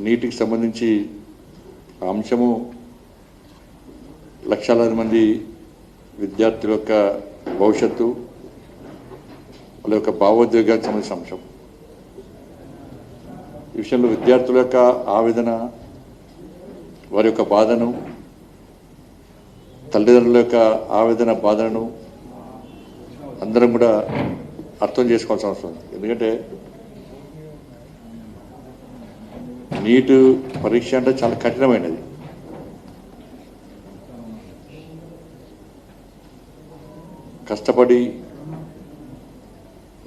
నీటికి సంబంధించి అంశము లక్షలాది మంది విద్యార్థుల యొక్క భవిష్యత్తు వాళ్ళ యొక్క భావోద్వేగానికి సంబంధించిన అంశం. ఈ విషయంలో విద్యార్థుల యొక్క ఆవేదన, వారి యొక్క బాధను, తల్లిదండ్రుల యొక్క ఆవేదన బాధలను అందరం కూడా అర్థం చేసుకోవాల్సిన అవసరం ఉంది. ఎందుకంటే నీట్ పరీక్ష అంటే చాలా కఠినమైనది. కష్టపడి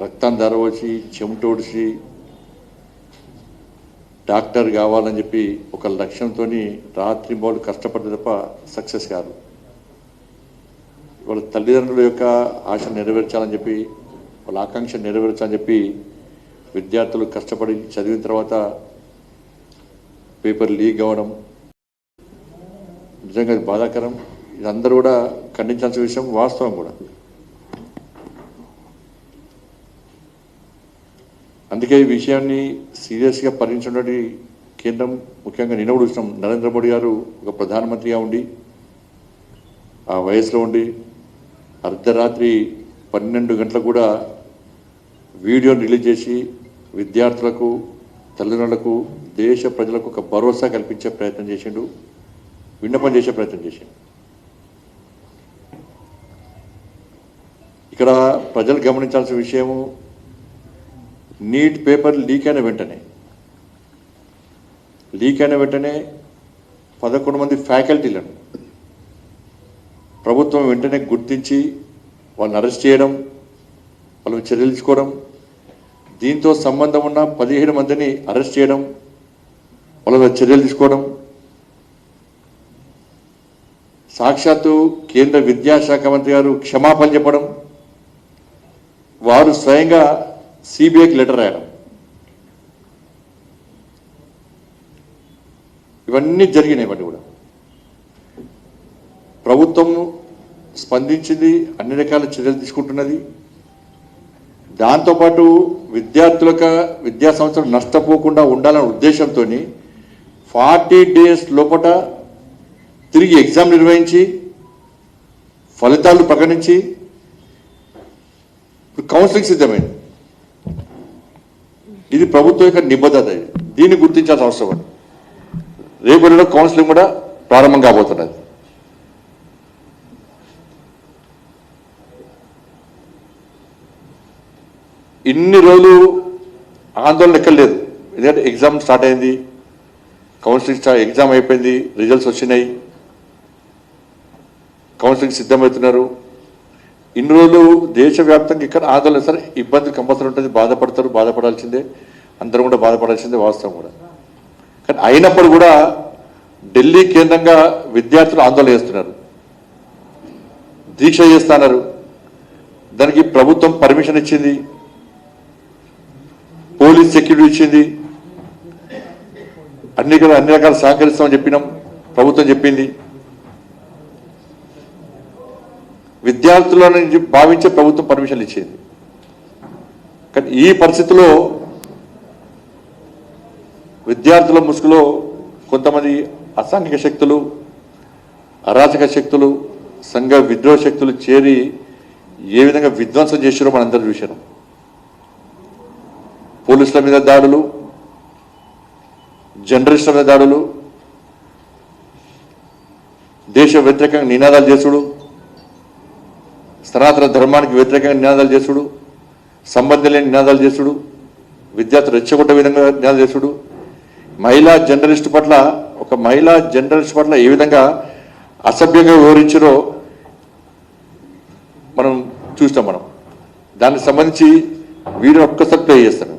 రక్తాన్ని ధారవచ్చి చెమటోడిసి డాక్టర్ కావాలని చెప్పి ఒక లక్ష్యంతో రాత్రి బోళ్ళు కష్టపడితే తప్ప సక్సెస్ కాదు. వాళ్ళ తల్లిదండ్రుల యొక్క ఆశ నెరవేర్చాలని చెప్పి, వాళ్ళ ఆకాంక్ష నెరవేర్చాలని చెప్పి విద్యార్థులు కష్టపడి చదివిన తర్వాత పేపర్ లీక్ అవ్వడం నిజంగా బాధాకరం. ఇది అందరూ కూడా ఖండించాల్సిన విషయం, వాస్తవం కూడా. అందుకే ఈ విషయాన్ని సీరియస్గా పరిగణించినటువంటి కేంద్రం, ముఖ్యంగా నిన్న కూడా చూసినాం, నరేంద్ర మోడీ గారు ఒక ప్రధానమంత్రిగా ఉండి ఆ వయసులో ఉండి అర్ధరాత్రి 12 గంటలకు కూడా వీడియోని రిలీజ్ చేసి విద్యార్థులకు, తల్లిదండ్రులకు, దేశ ప్రజలకు ఒక భరోసా కల్పించే ప్రయత్నం చేసిండు, విన్నపం చేసే ప్రయత్నం చేసిండు. ఇక్కడ ప్రజలు గమనించాల్సిన విషయము, నీట్ పేపర్ లీక్ అయిన వెంటనే 11 మంది ఫ్యాకల్టీలను ప్రభుత్వం వెంటనే గుర్తించి వాళ్ళని అరెస్ట్ చేయడం, వాళ్ళని చర్యలు తీసుకోవడం, దీంతో సంబంధం ఉన్న 17 మందిని అరెస్ట్ చేయడం, వాళ్ళ చర్యలు తీసుకోవడం, సాక్షాత్తు కేంద్ర విద్యాశాఖ మంత్రి గారు క్షమాపణ చెప్పడం, వారు స్వయంగా సిబిఐకి లెటర్ రాయడం, ఇవన్నీ జరిగినాయి. ఇవన్నీ కూడా ప్రభుత్వం స్పందించింది, అన్ని రకాల చర్యలు తీసుకుంటున్నది. దాంతోపాటు విద్యార్థులకు విద్యా సంవత్సరం నష్టపోకుండా ఉండాలనే ఉద్దేశంతో 40 days లోపల తిరిగి ఎగ్జామ్ నిర్వహించి ఫలితాలు ప్రకటించి కౌన్సిలింగ్ సిద్ధమైంది. ఇది ప్రభుత్వం యొక్క నిబద్ధత. దీన్ని గుర్తించాల్సిన అవసరం ఉంది. రేపు కౌన్సిలింగ్ కూడా ప్రారంభం కాబోతున్నది. ఇన్ని రోజులు ఆందోళన ఎక్కలేదు. ఎందుకంటే ఎగ్జామ్ స్టార్ట్ అయింది, కౌన్సిలింగ్ ఎగ్జామ్ అయిపోయింది, రిజల్ట్స్ వచ్చినాయి, కౌన్సిలింగ్ సిద్ధమవుతున్నారు. ఇన్ని రోజులు దేశవ్యాప్తంగా ఇక్కడ ఆందోళన, సరే ఇబ్బంది కంపల్సరీ ఉంటుంది, బాధపడాల్సిందే, అందరూ కూడా బాధపడాల్సిందే, వాస్తవం కూడా. కానీ అయినప్పుడు కూడా ఢిల్లీ కేంద్రంగా విద్యార్థులు ఆందోళన చేస్తున్నారు, దీక్ష చేస్తున్నారు. దానికి ప్రభుత్వం పర్మిషన్ ఇచ్చింది, పోలీస్ సెక్యూరిటీ ఇచ్చింది, అన్ని రకాల సహకరిస్తామని చెప్పినాం, ప్రభుత్వం చెప్పింది. విద్యార్థులను భావించే ప్రభుత్వం పర్మిషన్లు ఇచ్చింది. కానీ ఈ పరిస్థితిలో విద్యార్థుల ముసుగులో కొంతమంది అసాంఘిక శక్తులు, అరాచక శక్తులు, సంఘ విద్రోహ శక్తులు చేరి ఏ విధంగా విధ్వంసం చేశారో మనందరూ చూశారు. పోలీసుల మీద దాడులు, జర్నలిస్టుల మీద దాడులు, దేశ వ్యతిరేకంగా నినాదాలు చేసుడు, సనాతన ధర్మానికి వ్యతిరేకంగా నినాదాలు చేసుడు, సంబంధం లేని నినాదాలు చేసుడు, విద్యార్థులు రెచ్చగొట్టే విధంగా నినాదాలు చేసుడు, మహిళా జర్నలిస్టు పట్ల ఏ విధంగా అసభ్యంగా వివరించారో మనం చూస్తాం. దానికి సంబంధించి వీడియో ఒక్కసారి ప్లే చేస్తాను.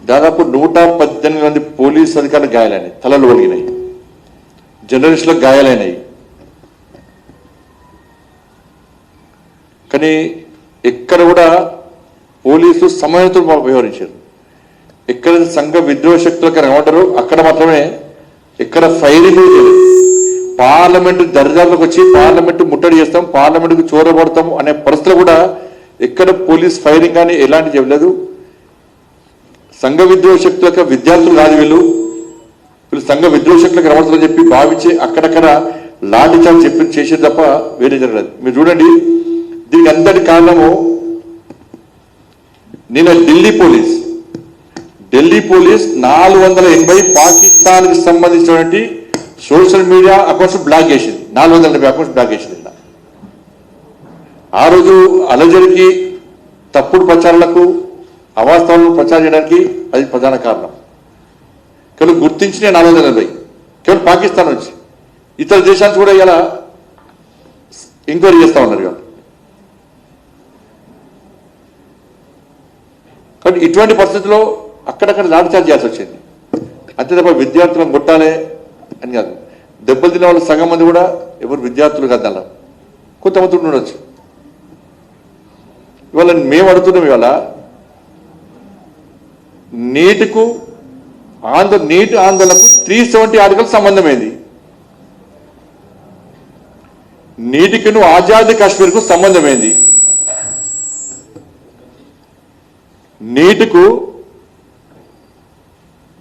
దాదాపు 118 మంది పోలీసు అధికారులు గాయాలైనాయి, తలలు ఒలిగినాయి, జర్నలిస్టులకు గాయాలైనాయి. కానీ ఎక్కడ కూడా పోలీసు సమయంతో వ్యవహరించారు. ఎక్కడ సంఘ విద్రోహ శక్తులకు ఏమంటారు అక్కడ మాత్రమే ఎక్కడ ఫైరింగ్ లేదు. పార్లమెంటు దరిదారులకు వచ్చి పార్లమెంటు ముట్టడి చేస్తాం, పార్లమెంటుకు చోరబడతాం అనే పరిస్థితులు కూడా ఎక్కడ పోలీస్ ఫైరింగ్ కానీ ఎలాంటి చేయలేదు. సంఘ విద్రోహ శక్తులకు విద్యార్థులు కాదు వీళ్ళు సంఘ విద్రోహ శక్తులకు రమణని చెప్పి భావించి అక్కడక్కడ లాఠీ చార్జ్ చెప్పి చేసేది తప్ప వేరే జరగలేదు. మీరు చూడండి, దీనికి అంతటి కారణము నిన్న ఢిల్లీ పోలీస్ 480 పాకిస్తాన్కి సంబంధించినటువంటి సోషల్ మీడియా అకౌంట్స్ బ్లాక్ చేసింది. 480 అకౌంట్స్ బ్లాక్ చేసింది. ఆ రోజు అలజడికి, తప్పుడు ప్రచారాలకు, అవాస్తవాలను ప్రచారం చేయడానికి అది ప్రధాన కారణం. కేవలం గుర్తించిన 480 కేవలం పాకిస్తాన్ నుంచి, ఇతర దేశానికి కూడా ఇలా ఎంక్వైరీ చేస్తూ ఉన్నారు. ఇవాళ కాబట్టి ఇటువంటి పరిస్థితుల్లో అక్కడక్కడ లాఠీచార్జ్ చేయాల్సి వచ్చింది. అంతే తప్ప విద్యార్థులను కొట్టాలి అని కాదు. దెబ్బలు తిన్న వాళ్ళు సగం మంది కూడా ఎవరు విద్యార్థులు కాదు, అలా కొంతమంది ఉండొచ్చు. ఇవాళ మేము అడుగుతున్నాం, ఇవాళ నీటి ఆందోళనకు 370 ఆర్టికల్ సంబంధమైంది. నీటికిను ఆజాద్ కాశ్మీర్కు సంబంధమైంది. నీటికు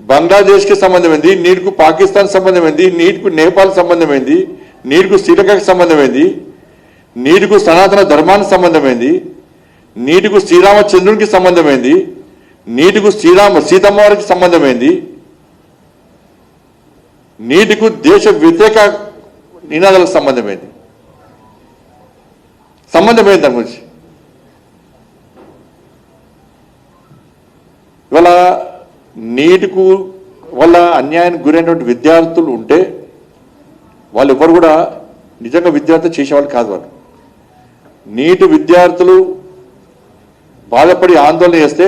బంగ్లాదేశ్కి సంబంధమైంది, నీటికు పాకిస్తాన్ సంబంధమైంది, నీటికు నేపాల్ సంబంధమైంది, నీటికు శ్రీలంకకు సంబంధమైంది, నీటికు సనాతన ధర్మానికి సంబంధమైంది, నీటికు శ్రీరామచంద్రునికి సంబంధమైంది, నీటికు సీతమ్మవారికి సంబంధమైంది, నీటికు దేశ వ్యతిరేక నినాదాలకు సంబంధమైంది దాని గురించి. ఇవాళ నీటికు వల్ల అన్యాయానికి గురైనటువంటి విద్యార్థులు ఉంటే వాళ్ళు ఎవరు కూడా నిజంగా విద్యార్థులు చేసేవాళ్ళు కాదు. వాళ్ళు నీటి విద్యార్థులు బాధపడి ఆందోళన చేస్తే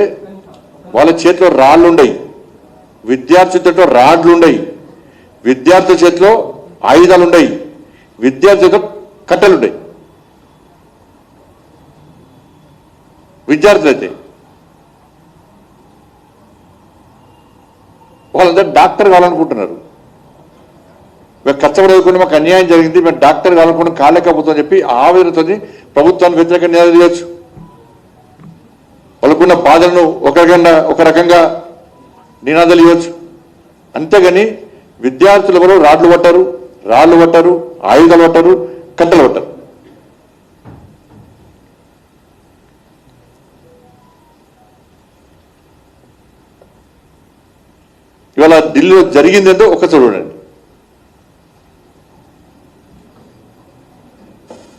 వాళ్ళ చేతిలో రాళ్ళు ఉండయి, విద్యార్థి చేతిలో రాడ్లు ఉండయి, విద్యార్థుల చేతిలో ఆయుధాలు ఉండయి, విద్యార్థి చేతిలో కట్టెలు ఉండయి. విద్యార్థులు అయితే వాళ్ళందరూ డాక్టర్ కావాలనుకుంటున్నారు. మేము కష్టపడి చదువుకుని మాకు అన్యాయం జరిగింది, మేము డాక్టర్ కావాలనుకుని కాలేకపోతుందని చెప్పి ఆవేదనతో ప్రభుత్వాన్ని వ్యతిరేకంగా నినాదాలు చేయొచ్చు. వాళ్ళకున్న బాధలను ఒక రకంగా నినాదాలు ఇవ్వచ్చు. అంతేగాని విద్యార్థులు ఎవరు రాళ్ళు పట్టారు, ఆయుధాలు పట్టారు, కట్టెలు పట్టారు. ఇవాళ ఢిల్లీలో జరిగిందేందో ఒక చూడండి.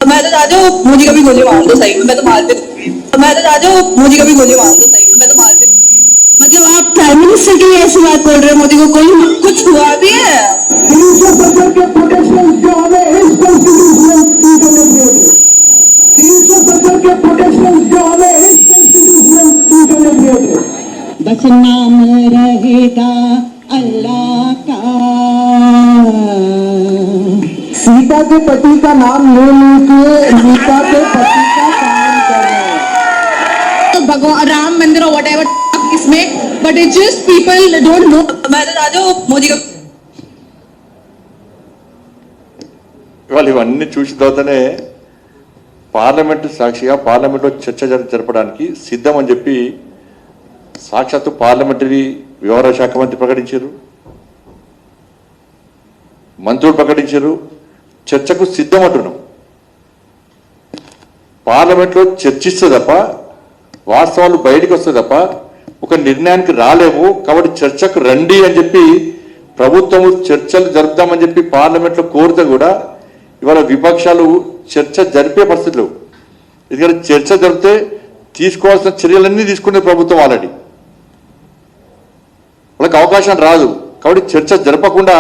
मैं तो राजा मोदी का भी गोली मार दो सही, मैं तो मार दे। मैं तो राजा मोदी का भी गोली मार दो सही, मैं तो मार दे। मतलब आप प्राइम मिनिस्टर की ऐसी बात बोल रहे हैं, मोदी को कोई कुछ हुआ भी है? 370 के प्रोटेक्शन जो हमें इस कॉन्स्टिट्यूशन करने दिए थे, 370 के प्रोटेक्शन जो हमें इस कॉन्स्टिट्यूशन करने दिए थे, बस नाम रहेगा अल्लाह का। सीता के पति का नाम ले लेके सीता के पति का काम कर रहे हैं, तो भगवान राम मंदिर और व्हाटएवर इसमें, but it just people don't know. मैं तो राजा मोदी का ఇవాళ ఇవన్నీ చూసిన తర్వాతనే పార్లమెంటు సాక్షిగా పార్లమెంట్లో చర్చ జరపడానికి సిద్ధం అని చెప్పి సాక్షాత్తు పార్లమెంటరీ వ్యవహార శాఖ మంత్రి ప్రకటించారు, మంత్రులు ప్రకటించారు. చర్చకు సిద్ధం అంటున్నాం. పార్లమెంట్లో చర్చిస్తే తప్ప వాస్తవాలు బయటకు వస్తే తప్ప ఒక నిర్ణయానికి రాలేము. కాబట్టి చర్చకు రండి అని చెప్పి ప్రభుత్వము చర్చలు జరుపుతామని చెప్పి పార్లమెంట్లో కోరితే కూడా ఇవాళ విపక్షాలు చర్చ జరిపే పరిస్థితులు. ఎందుకంటే చర్చ జరిపితే తీసుకోవాల్సిన చర్యలన్నీ తీసుకునే ప్రభుత్వం ఆల్రెడీ, వాళ్ళకి అవకాశం రాదు. కాబట్టి చర్చ జరపకుండా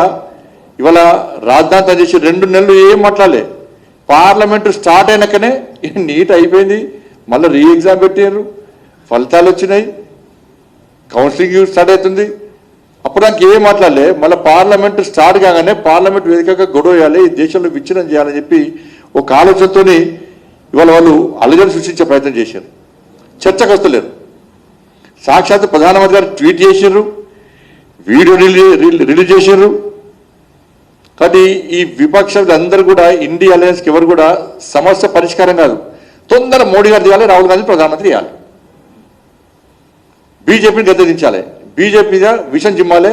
ఇవాళ రాద్ధాంతం చేసి 2 నెలలు ఏం మాట్లాడలే. పార్లమెంటు స్టార్ట్ అయినాకనే నీట్ అయిపోయింది, మళ్ళీ రీ ఎగ్జామ్ పెట్టారు, ఫలితాలు వచ్చినాయి. కౌన్సిలింగ్ స్టార్ట్ అవుతుంది. అప్పుడు నాకు ఏం మాట్లాడలే. మళ్ళీ పార్లమెంట్ స్టార్ట్ కాగానే పార్లమెంట్ వేదికగా గొడవ వేయాలి, ఈ దేశంలో విచ్ఛిన్నం చేయాలని చెప్పి ఒక ఆలోచనతోని ఇవాళ వాళ్ళు అలజడి సృష్టించే ప్రయత్నం చేశారు. చర్చకు వస్తలేరు. సాక్షాత్ ప్రధానమంత్రి గారు ట్వీట్ చేశారు, వీడియో రిలీజ్ చేశారు. కాబట్టి ఈ విపక్షాలందరూ కూడా ఇండియా అలయన్స్కి ఎవరు కూడా సమస్య పరిష్కారం కాదు. తొందర మోడీ గారు చేయాలి, రాహుల్ గాంధీ ప్రధానమంత్రి చేయాలి, బీజేపీని గద్దెదించాలి, బీజేపీ మీద విషం జిమ్మాలే.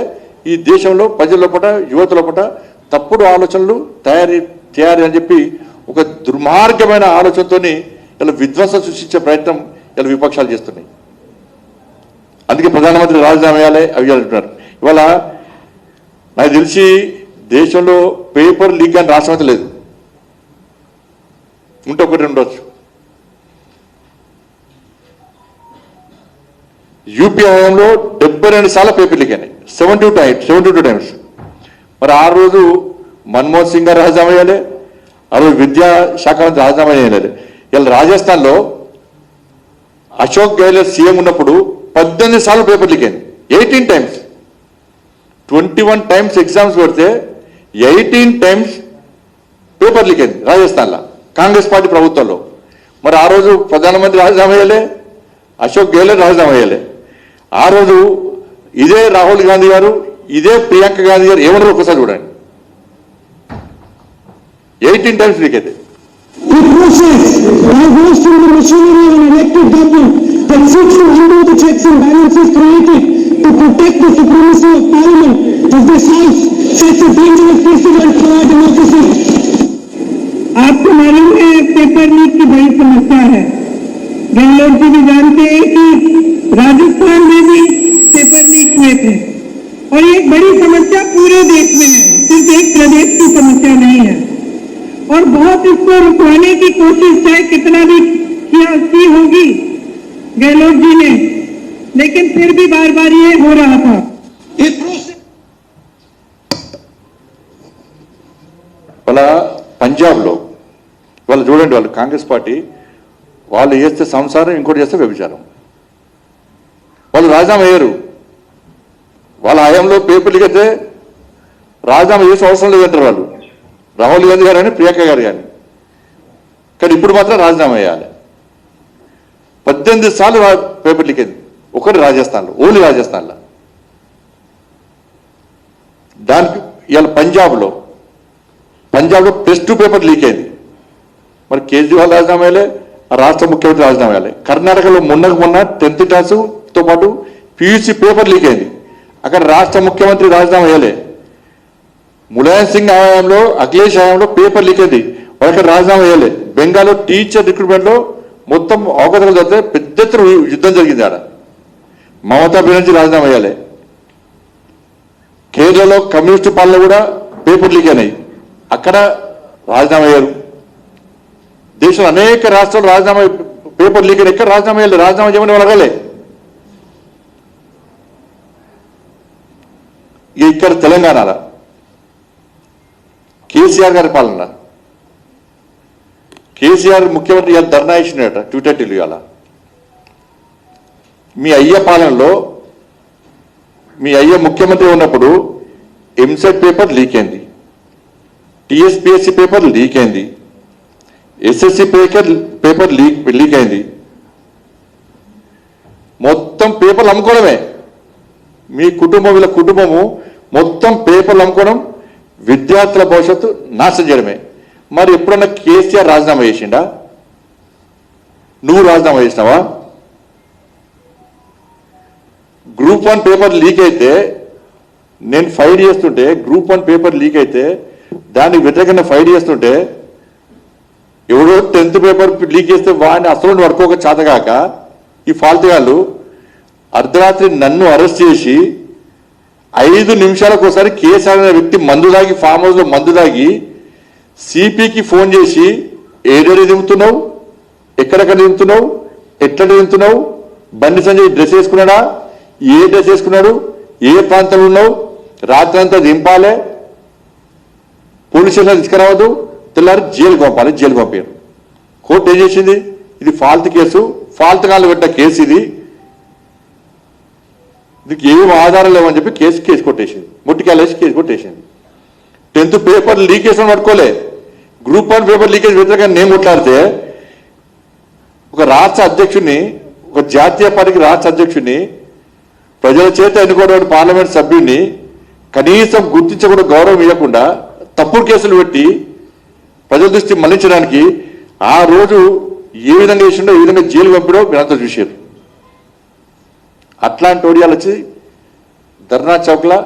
ఈ దేశంలో ప్రజల లోపల యువత లోపల తప్పుడు ఆలోచనలు తయారీ అని చెప్పి ఒక దుర్మార్గమైన ఆలోచనతోని ఇలా విధ్వంసం సృష్టించే ప్రయత్నం ఇలా విపక్షాలు చేస్తున్నాయి. అందుకే ప్రధానమంత్రి రాజీనామా వేయాలి అవి అంటున్నారు. ఇవాళ నాకు తెలిసి దేశంలో పేపర్ లీక్ అని రాష్ట్రం అయితే లేదు, ఉంటే ఒకటి ఉండొచ్చు. యూపీ హయాంలో 72 సార్లు పేపర్ లీక్ అయినాయి, 72 టైమ్స్. మరి ఆ రోజు మన్మోహన్ సింగ్ గారు రాజీనామా చేయాలి, ఆ రోజు విద్యాశాఖ మంత్రి రాజీనామా చేయాలి. ఇలా రాజస్థాన్లో అశోక్ గెహ్లోట్ సీఎం ఉన్నప్పుడు 18 సార్లు పేపర్ లీక్ అయింది, 18 టైమ్స్. 21 టైమ్స్ ఎగ్జామ్స్ పెడితే 18 టైమ్స్ పేపర్ లీక్ అయింది రాజస్థాన్లో కాంగ్రెస్ పార్టీ ప్రభుత్వంలో. మరి ఆ రోజు ప్రధానమంత్రి రాజీనామా చేయాలి, అశోక్ గెహ్లోట్ రాజీనామా చేయాలి. ఆ రోజు ఇదే రాహుల్ గాంధీ గారు, ఇదే ప్రియాంక గాంధీ గారు ఏమన్నారు ఒకసారి చూడండి. 18 టైమ్స్ లీక్ అయితే. The process by goes through the machinery of an elected government that seeks to undo the checks and balances created to protect the supremacy of parliament as this house sets a dangerous precedent for our democracy. आपको मालूम है paper leak की बड़ी समस्या है। गहलोत जी भी जानते हैं कि राजस्थान में भी पेपर लीक हुए थे और ये एक बड़ी समस्या पूरे देश में है, सिर्फ एक प्रदेश की समस्या नहीं है। और बहुत इसको रुकवाने की कोशिश चाहे कितना भी की होगी गहलोत जी ने, लेकिन फिर भी बार बार ये हो रहा था। వాళ్ళ పంజాబ్లో వాళ్ళు చూడండి, వాళ్ళు కాంగ్రెస్ పార్టీ, వాళ్ళు చేస్తే సంసారం, ఇంకోటి చేస్తే వ్యభిచారం. వాళ్ళు రాజీనామా అయ్యారు. వాళ్ళ హయాంలో పేపర్ లీక్ అయితే రాజీనామా చేసే అవసరం లేదంటారు వాళ్ళు, రాహుల్ గాంధీ గారు కానీ ప్రియాంక గారు కానీ. కానీ ఇప్పుడు మాత్రం రాజీనామా చేయాలి. 18 సార్లు పేపర్ లీక్ అయింది, ఒకటి రాజస్థాన్లో, ఓన్లీ రాజస్థాన్లో. దానికి ఇవాళ పంజాబ్లో +2 పేపర్ లీక్ అయింది. మరి కేజ్రీవాల్ రాజీనామా వేయాలి, రాష్ట్ర ముఖ్యమంత్రి రాజీనామా వేయాలి. కర్ణాటకలో మొన్న 10th క్లాసుతో పాటు PUC పేపర్ లీక్ అయింది, అక్కడ రాష్ట్ర ముఖ్యమంత్రి రాజీనామా వేయాలి. ములాయం సింగ్ హయాంలో, అఖిలేష్ హయాంలో పేపర్ లీక్ అయింది, వాళ్ళకి రాజీనామా వేయాలి. బెంగాల్లో టీచర్ రిక్రూట్మెంట్లో మొత్తం అవకతవకలు జరిగితే పెద్ద ఎత్తున యుద్ధం జరిగింది. ఆడ మమతా బెనర్జీ రాజీనామా వేయాలి. కేరళలో కమ్యూనిస్టు పాలన కూడా పేపర్ లీక్ అయినాయి, అక్కడ రాజీనామా అయ్యారు. దేశంలో అనేక రాష్ట్రాలు రాజీనామా పేపర్ లీక్ అయినా ఎక్కడ రాజీనామా వేయాలి, రాజీనామా చేయమని వాళ్ళు అడగలే. ఇక్కడ తెలంగాణలో కేసీఆర్ గారి పాలన, కేసీఆర్ ముఖ్యమంత్రి గారు ధర్నా ఇచ్చినట ట్విట్టర్ ఇవాళ. మీ అయ్య పాలనలో, మీ అయ్య ముఖ్యమంత్రి ఉన్నప్పుడు ఎంసెట్ పేపర్ లీక్ అయింది, TSPSC పేపర్ లీక్ అయింది, SSC పేపర్ లీక్ అయింది. మొత్తం పేపర్లు అమ్ముకోవడమే. మీ కుటుంబం, వీళ్ళ కుటుంబము మొత్తం పేపర్లు అమ్ముకోవడం, విద్యార్థుల భవిష్యత్తు నాశనం చేయడమే. మరి ఎప్పుడన్నా కేసీఆర్ రాజీనామా చేసిండా? నువ్వు రాజీనామా చేసినావా? గ్రూప్ 1 పేపర్ లీక్ అయితే నేను ఫైట్ చేస్తుంటే, గ్రూప్ 1 పేపర్ లీక్ అయితే దానికి వ్యతిరేకంగా ఫైట్ చేస్తుంటే, ఎవడో 10th పేపర్ లీక్ చేస్తే వాడిని అసలు వర్కోక చేతగాక ఈ ఫాల్తు వాళ్ళు అర్ధరాత్రి నన్ను అరెస్ట్ చేసి 5 నిమిషాలకు ఒకసారి కేసీఆర్ అనే వ్యక్తి మందు దాగి, ఫామ్ హౌస్లో మందు దాగి సిపికి ఫోన్ చేసి ఏడేడు దిగుతున్నావు, ఎక్కడెక్కడ దిగుతున్నావు, ఎట్లా దిగుతున్నావు, బండి సంజయ్ డ్రెస్ వేసుకున్నాడా, ఏ డ్రెస్ వేసుకున్నాడు, ఏ ప్రాంతంలో ఉన్నావు, రాత్రి అంతా దింపాలి, పోలీస్ స్టేషన్ తీసుకురావద్దు, తెల్లారి జైలు పంపారు. కోర్టు ఏం చేసింది? ఇది ఫాల్త్ కేసు, ఫాల్త్ కాళ్ళు పెట్టిన కేసు ఇది, దీనికి ఏం ఆధారం లేవని చెప్పి కేసు కొట్టేసింది, ముట్టికాలేసి కేసు కొట్టేసింది. 10th పేపర్ లీకేజ్ అని పట్టుకోలే, గ్రూప్ 1 పేపర్ లీకేజ్ వ్యతిరేకంగా నేను కొట్లాడితే ఒక రాష్ట్ర అధ్యక్షుడిని, ఒక జాతీయ పార్టీకి రాష్ట్ర అధ్యక్షుడిని, ప్రజల చేత ఎన్నుకోవడం పార్లమెంట్ సభ్యుడిని కనీసం గుర్తించకుండా గౌరవం ఇవ్వకుండా తప్పుడు కేసులు పెట్టి ప్రజల దృష్టి మళ్లించడానికి ఆ రోజు ఏ విధంగా చేసిండో, ఏ విధంగా జైలు పంపిడో మీరంతా చూశారు. అట్లాంటి ఓడియాలు వచ్చి ధర్నా చౌక్లా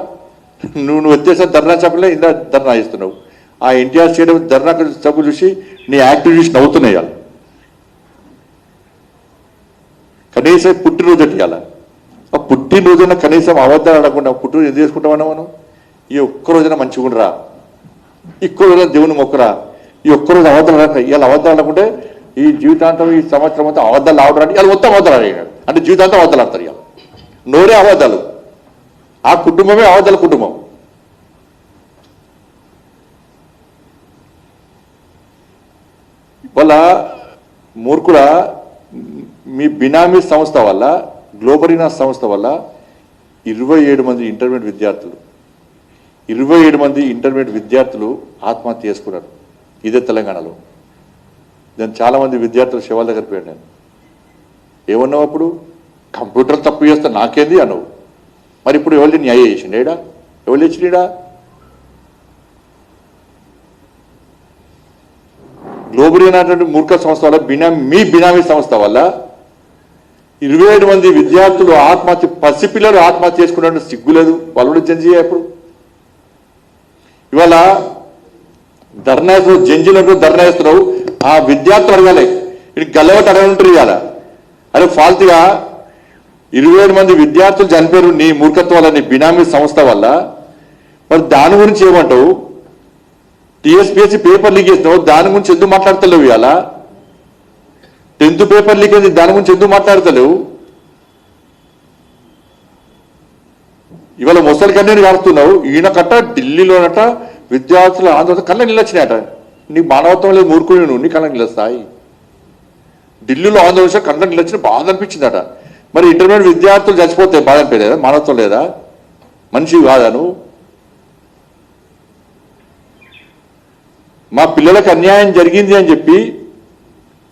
నువ్వు వచ్చేసా ధర్నా చౌక్లో ఇందా ధర్నా చేస్తున్నావు. ఆ ఎన్టీఆర్ స్టేడియం ధర్నా చౌక్ చూసి నీ యాక్టివ్ చూసి నవ్వుతున్నాయి. వాళ్ళు కనీసం పుట్టినరోజు ఇవ్వాల, ఆ పుట్టినరోజున కనీసం అబద్ధాలు ఆడకుండా పుట్టినరోజు ఎందుకు చేసుకుంటామన్నా మనం? ఈ ఒక్కరోజున మంచిగా ఉండరా, ఒక్క రోజున దేవుని మొక్కరా, ఈ ఒక్కరోజు అబద్ధాలు ఆడక ఇవాళ అబద్ధాలు ఆడకుంటే ఈ జీవితాంతం ఈ సంవత్సరం అంతా అబద్ధాలు ఆడడానికి ఇవాళ మొత్తం అబద్ధాలు ఆడాడు అంటే జీవితాంతం అబద్ధాలు ఆడతారు. ఇవాళ నోరే అబద్ధాలు, ఆ కుటుంబమే అబద్ధాల కుటుంబం. వాళ్ళ మూర్ఖుల మీ బినామీ సంస్థ వల్ల, గ్లోబరీనా సంస్థ వల్ల 27 మంది ఇంటర్మీడియట్ విద్యార్థులు 27 మంది ఇంటర్మీడియట్ విద్యార్థులు ఆత్మహత్య చేసుకున్నారు. ఇదే తెలంగాణలో. నేను చాలామంది విద్యార్థులు శివాల దగ్గర పోయాను. నేను ఏమన్నావు అప్పుడు? కంప్యూటర్ తప్పు చేస్తే నాకేంది అన్నావు. మరి ఇప్పుడు ఎవరిని న్యాయం చేసిండేడా? ఎవరు తెచ్చినీడా? గ్లోబల్ అనేటువంటి మూర్ఖ సంస్థ వల్ల మీ బినామీ సంస్థ వల్ల 27 మంది విద్యార్థులు ఆత్మహత్య, పసిపిల్లలు ఆత్మహత్య చేసుకున్నట్టు సిగ్గులేదు. వాళ్ళు జంజీ ఎప్పుడు ఇవాళ ధర్నా వేస్తున్నావు, జంజీలంటూ ధర్నా వేస్తున్నావు. ఆ విద్యార్థులు అడగాలి, ఇది గల్లవట్టి అడగంటారు. ఇవాళ అరే ఫాల్తుగా 27 మంది విద్యార్థులు చనిపోయారు నీ మూర్ఖత్వం వల్ల, నీ బినామీ సంస్థ వల్ల. మరి దాని గురించి ఏమంటావు? టీఎస్పీఎస్సీ పేపర్ లీక్ చేసినావు, దాని గురించి ఎందుకు మాట్లాడతలేవు? ఇవాళ 10th పేపర్ లీక్ అయింది, దాని గురించి ఎందుకు మాట్లాడతలేవు? ఇవాళ ముసలి కన్నీరు కారుతున్నావు. ఈయనకట్ట ఢిల్లీలోనట విద్యార్థుల ఆందోళన కళ్ళ నిలొచ్చినాయట. నీకు మానవత్వం లేదు, మూర్ఖుడు నువ్వు, నీ కళ్ళ నిలుస్తాయి. ఢిల్లీలో ఆందోళన కళ్ళ నిలొచ్చిన బాధ అనిపించిందట. మరి ఇంటర్మీడియట్ విద్యార్థులు చచ్చిపోతే బాధ అనిపించలేదా? మానవత్వం లేదా? మనిషి కాదా నువ్వు? మా పిల్లలకు అన్యాయం జరిగింది అని చెప్పి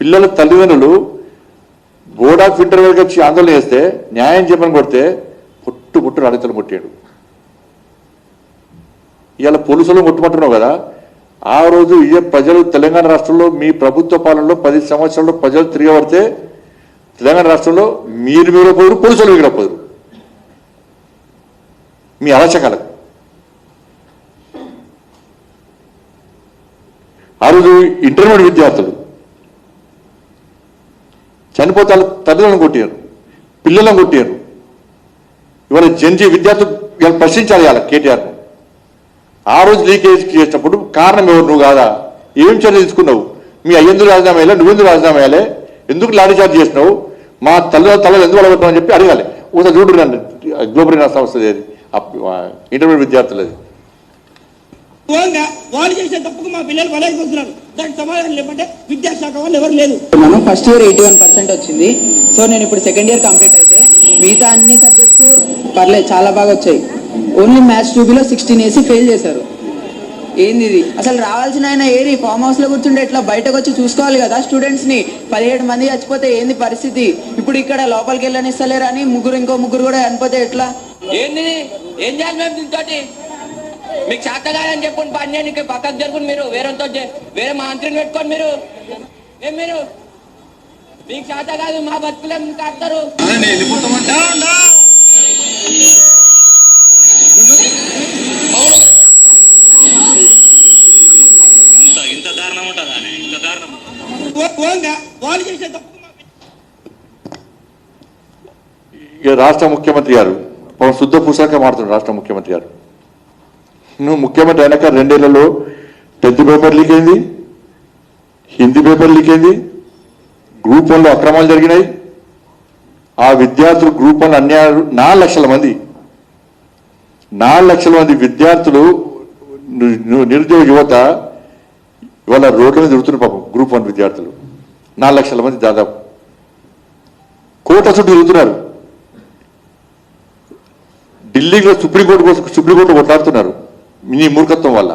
పిల్లల తల్లిదండ్రులు బోర్డ్ ఆఫ్ ఇంటర్వ్యూకి వచ్చి ఆందోళన చేస్తే, న్యాయం చెప్పని కొడితే పుట్టు అడితలు కొట్టాడు. ఇవాళ పోలీసులు కొట్టుమంటున్నావు కదా. ఆ రోజు ఇదే ప్రజలు తెలంగాణ రాష్ట్రంలో మీ ప్రభుత్వ పాలనలో 10 సంవత్సరాల్లో ప్రజలు తిరగబడితే తెలంగాణ రాష్ట్రంలో మీరు మిగిలిపోదురు, పోలీసులు మిగిలిపోదురు మీ అలచకాలకు. ఆ రోజు ఇంటర్మీడియట్ విద్యార్థులు చనిపోతే తల్లిదండ్రులను కొట్టారు, పిల్లలను కొట్టారు. ఇవాళ జంజీ విద్యార్థులు ఇవాళ ప్రశ్నించాలి ఇవాళ కేటీఆర్ను. ఆ రోజు లీకేజ్ చేసినప్పుడు కారణం ఎవరు? నువ్వు కాదా? ఏం చర్య తీసుకున్నావు? మీ అయ్యందుకు రాజీనామా వేయాలి, నువ్వెందుకు రాజీనామా వేయాలి, ఎందుకు లాఠీ చార్జ్ చేసినావు, మా తల్లి ఎందుకు అడగొట్టావు అని చెప్పి అడగాలి. ఒకసారి చూడు గ్లోబల్ సంస్థ ఇంటర్మీడియట్ విద్యార్థులది. వాళ్ళు చేసే తప్పుకు మా పిల్లలు బలైపోతున్నారు. దానికి సమాధానం లేకుంటే విద్యాశాఖ వాళ్ళు ఎవరు లేదు. మనం ఫస్ట్ ఇయర్ 81% వచ్చింది. సో నేను ఇప్పుడు సెకండ్ ఇయర్ కంప్లీట్ అయితే మిగతా అన్ని సబ్జెక్ట్స్ పర్లేదు, చాలా బాగా వచ్చాయి. ఓన్లీ మ్యాథ్స్ 2Bలో 16 వేసి ఫెయిల్ చేశారు. ఏంది ఇది? అసలు రావాల్సిన ఆయన ఏరి ఫామ్ హౌస్ లో కూర్చుంటే ఎట్లా బయటకు వచ్చి చూసుకోవాలి కదా స్టూడెంట్స్ ని. 17 మంది చచ్చిపోతే ఏంది పరిస్థితి? ఇప్పుడు ఇక్కడ లోపలికి వెళ్ళనిస్తలేరు అని ఇంకో ముగ్గురు కూడా చనిపోతే ఎట్లా? ఏంది ఏం చేయాలి మేము దీంతో? మీకు చేత కాదని చెప్పుకుని పని చేయడానికి పక్కకు జరుగుని మీరు వేరే మంత్రిని పెట్టుకోండి. మీరు మీకు చేత కాదు, మా బతుకులే కాస్తారు. ఇంత దారుణం ఉంటుందా? ఇంత దారుణం వాళ్ళు చేసే తప్పు. ఇక రాష్ట్ర ముఖ్యమంత్రి గారు శుద్ధ పుస్తకంగా మారుతున్నాడు. రాష్ట్ర ముఖ్యమంత్రి గారు నువ్వు ముఖ్యమంత్రి అయినాక 2 ఏళ్లలో 10th పేపర్ లీక్ అయింది, హిందీ పేపర్ లీక్ అయింది, గ్రూప్ 1లో అక్రమాలు జరిగినాయి. ఆ విద్యార్థులు గ్రూప్ 1 అన్యాయాలు 4 లక్షల మంది విద్యార్థులు నిరుద్యోగ యువత ఇవాళ రోడ్ల మీద తిరుగుతున్నారు. పాపం గ్రూప్ 1 విద్యార్థులు 4 లక్షల మంది దాదాపు కోట చుట్టూ తిరుగుతున్నారు. ఢిల్లీలో సుప్రీంకోర్టు కొట్లాడుతున్నారు నీ మూర్ఖత్వం వల్ల.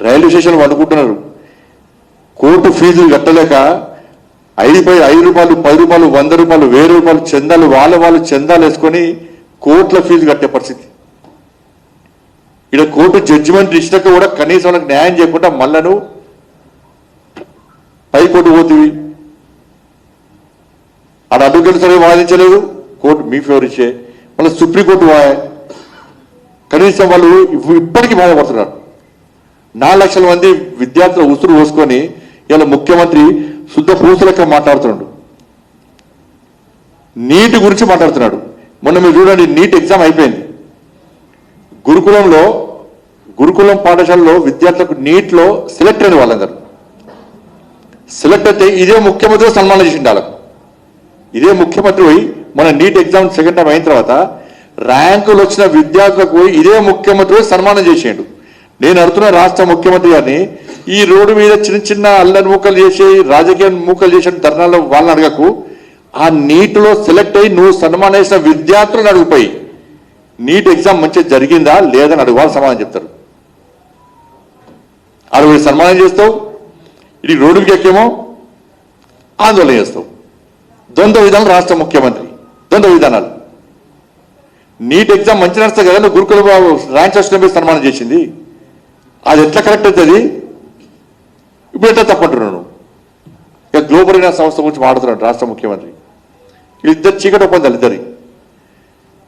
Railway station వండుకుంటున్నారు. కోర్టు ఫీజులు కట్టలేక 5 రూపాయలు 10 రూపాయలు 100 రూపాయలు 1000 రూపాయలు చందాలు వాళ్ళు చందాలు వేసుకొని కోర్టుల ఫీజు కట్టే పరిస్థితి. ఇక్కడ కోర్టు జడ్జిమెంట్ ఇచ్చినాక కూడా కనీసం వాళ్ళకి న్యాయం చేయకుండా మళ్ళా నువ్వు హైకోర్టు పోతుంది. ఆడ అడ్వకేట్ సరే వాదించలేదు, కోర్టు మీ ఫేవర్ ఇచ్చే, మళ్ళీ సుప్రీంకోర్టు కనీసం వాళ్ళు ఇప్పటికీ బాధపడుతున్నారు. 4 లక్షల మంది విద్యార్థులు ఉసురు పోసుకొని ఇలా ముఖ్యమంత్రి శుద్ధ పూసలెక్క మాట్లాడుతున్నాడు. నీట్ గురించి మాట్లాడుతున్నాడు. మొన్న మీరు చూడండి, నీట్ ఎగ్జామ్ అయిపోయింది. గురుకులం పాఠశాలలో విద్యార్థులకు నీట్లో సెలెక్ట్ అయిన వాళ్ళందరూ సెలెక్ట్ అయితే ఇదే ముఖ్యమంత్రి సన్మానం చేసిండు వాళ్ళకు. ఇదే ముఖ్యమంత్రి పోయి మన నీట్ ఎగ్జామ్ సెకండ్ టైం అయిన తర్వాత ర్యాంకులు వచ్చిన విద్యార్థులకు పోయి ఇదే ముఖ్యమంత్రి పోయి సన్మానం చేసేయండు. నేను అడుగుతున్న రాష్ట్ర ముఖ్యమంత్రి గారిని, ఈ రోడ్డు మీద చిన్న అల్లరి మూకలు చేసి రాజకీయ మూకలు చేసిన ధర్నాల్లో వాళ్ళని అడగకు, ఆ నీటిలో సెలెక్ట్ అయ్యి నువ్వు సన్మానం చేసిన విద్యార్థులను అడుగుపోయి నీట్ ఎగ్జామ్ మంచిగా జరిగిందా లేదని అడుగు, వాళ్ళు సమాధానం చెప్తారు. అడుగు సన్మానం చేస్తావు, ఇది రోడ్డుకి ఎక్కేమో ఆందోళన చేస్తావు. ద్వంద్వ విధానం రాష్ట్ర ముఖ్యమంత్రి, ద్వంద్వ విధానాలు. నీట్ ఎగ్జామ్ మంచి నడుస్తుంది కదా, నువ్వు గురుకుల ర్యాంక్ వచ్చిన సన్మానం చేసింది, అది ఎట్లా కరెక్ట్ అవుతుంది? ఇప్పుడు ఎట్లా తప్పంటున్నాను? ఇక గ్లోబల్ ఇన్నర్ సంస్థ గురించి మాట్లాడుతున్నాడు రాష్ట్ర ముఖ్యమంత్రి. వీళ్ళిద్దరు చీకటి ఒప్పందాలు, ఇద్దరి